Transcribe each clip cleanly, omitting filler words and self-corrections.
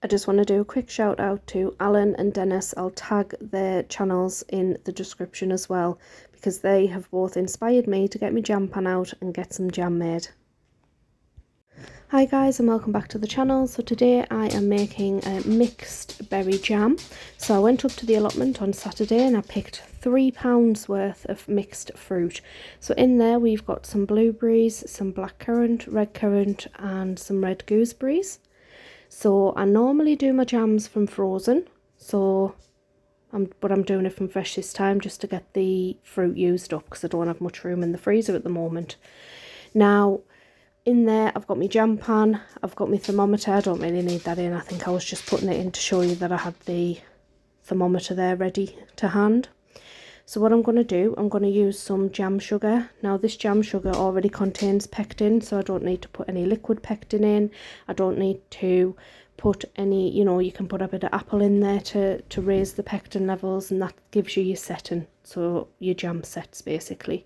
I just want to do a quick shout out to Alan and Dennis. I'll tag their channels in the description as well, because they have both inspired me to get my jam pan out and get some jam made. Hi guys, and welcome back to the channel. So today I am making a mixed berry jam. So I went up to the allotment on Saturday and I picked £3 worth of mixed fruit. So in there we've got some blueberries, some blackcurrant, red currant and some red gooseberries. So I normally do my jams from frozen, but I'm doing it from fresh this time just to get the fruit used up because I don't have much room in the freezer at the moment. Now in there I've got my jam pan, I've got my thermometer. I don't really need that in, I think I was just putting it in to show you that I had the thermometer there ready to hand. So what I'm going to do, I'm going to use some jam sugar. Now this jam sugar already contains pectin, so I don't need to put any liquid pectin in. I don't need to put any, you can put a bit of apple in there to raise the pectin levels, and that gives you your setting, so your jam sets basically.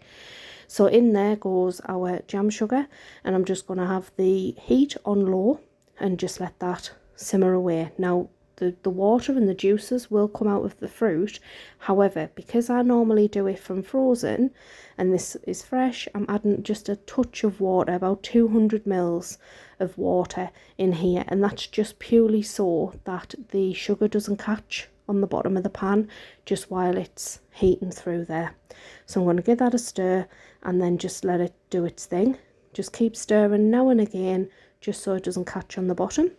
So in there goes our jam sugar, and I'm just going to have the heat on low and just let that simmer away. Now the water and the juices will come out of the fruit. However, because I normally do it from frozen and this is fresh, I'm adding just a touch of water, about 200 mils of water in here, and that's just purely so that the sugar doesn't catch on the bottom of the pan just while it's heating through there. So I'm going to give that a stir and then just let it do its thing. Just keep stirring now and again just so it doesn't catch on the bottom.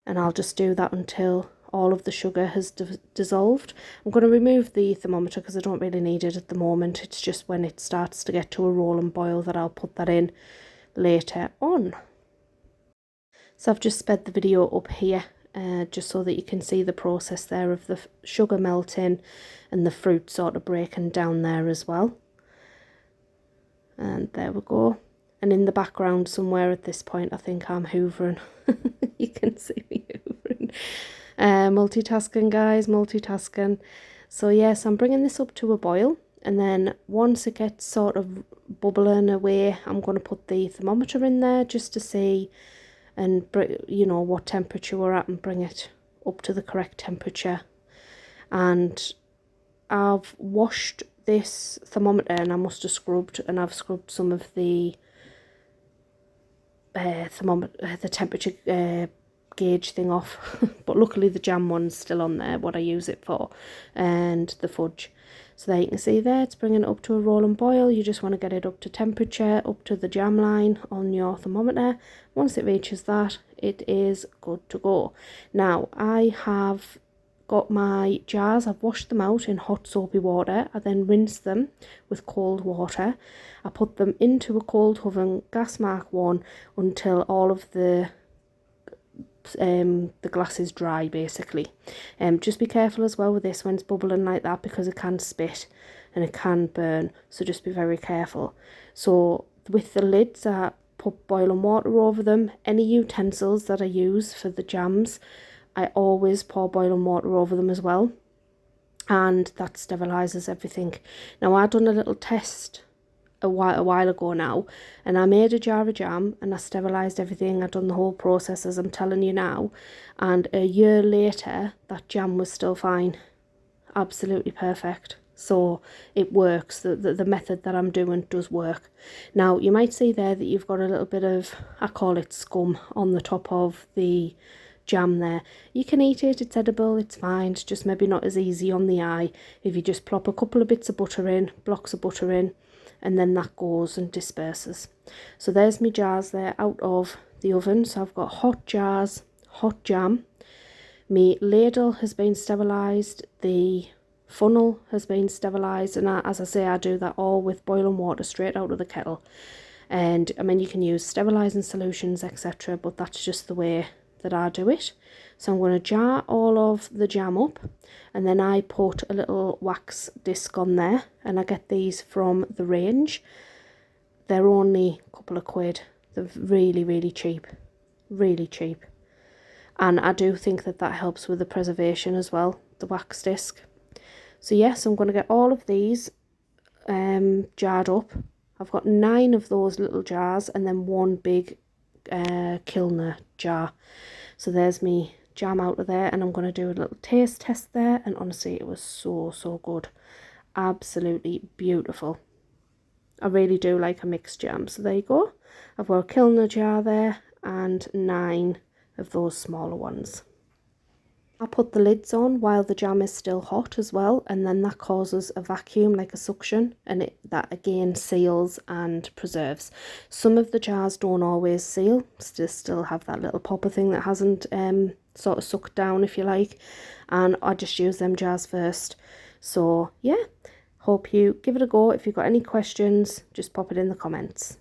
And I'll just do that until all of the sugar has dissolved. I'm going to remove the thermometer because I don't really need it at the moment. It's just when it starts to get to a roll and boil that I'll put that in later on. So I've just sped the video up here just so that you can see the process there of the sugar melting and the fruit sort of breaking down there as well. And there we go. And in the background somewhere at this point, I think I'm hoovering. You can see me hoovering. Multitasking, guys, multitasking. So yes, I'm bringing this up to a boil. And then once it gets sort of bubbling away, I'm going to put the thermometer in there just to see and, what temperature we're at and bring it up to the correct temperature. And I've washed this thermometer and I must have scrubbed, and I've scrubbed some of the thermometer, the temperature gauge thing off, but luckily the jam one's still on there, what I use it for, and the fudge. So there you can see there, it's bringing it up to a roll and boil. You just want to get it up to temperature, up to the jam line on your thermometer. Once it reaches that, it is good to go. Now I have got my jars, I've washed them out in hot soapy water. I then rinse them with cold water. I put them into a cold oven, gas mark 1, until all of the glass is dry basically. Just be careful as well with this when it's bubbling like that, because it can spit and it can burn, so just be very careful. So with the lids, I put boiling water over them. Any utensils that I use for the jams, I always pour boiling water over them as well, and that sterilises everything. Now I done a little test a while ago now, and I made a jar of jam and I sterilised everything. I've done the whole process as I'm telling you now, and a year later that jam was still fine, absolutely perfect. So it works. The method that I'm doing does work. Now you might see there that you've got a little bit of, I call it scum, on the top of the jam there. You can eat it, it's edible, it's fine. It's just maybe not as easy on the eye if you just plop a couple of bits of butter in, blocks of butter in, and then that goes and disperses. So there's my jars there out of the oven. So I've got hot jars, hot jam. My ladle has been sterilised, the funnel has been sterilised, and as I say, I do that all with boiling water straight out of the kettle. And I mean, you can use sterilising solutions, etc., but that's just the way that I do it. So I'm going to jar all of the jam up, and then I put a little wax disc on there, and I get these from the range. They're only a couple of quid. They're really, really cheap, really cheap. And I do think that that helps with the preservation as well, the wax disc. So yes, I'm going to get all of these jarred up. I've got 9 of those little jars and then one big Kilner jar. So there's me jam out of there, and I'm going to do a little taste test there, and honestly it was so good. Absolutely beautiful. I really do like a mixed jam. So there you go. I've got a Kilner jar there and 9 of those smaller ones. I'll put the lids on while the jam is still hot as well, and then that causes a vacuum, like a suction, and that again seals and preserves. Some of the jars don't always seal, still have that little popper thing that hasn't sort of sucked down, if you like, and I just use them jars first. So yeah, hope you give it a go. If you've got any questions, just pop it in the comments.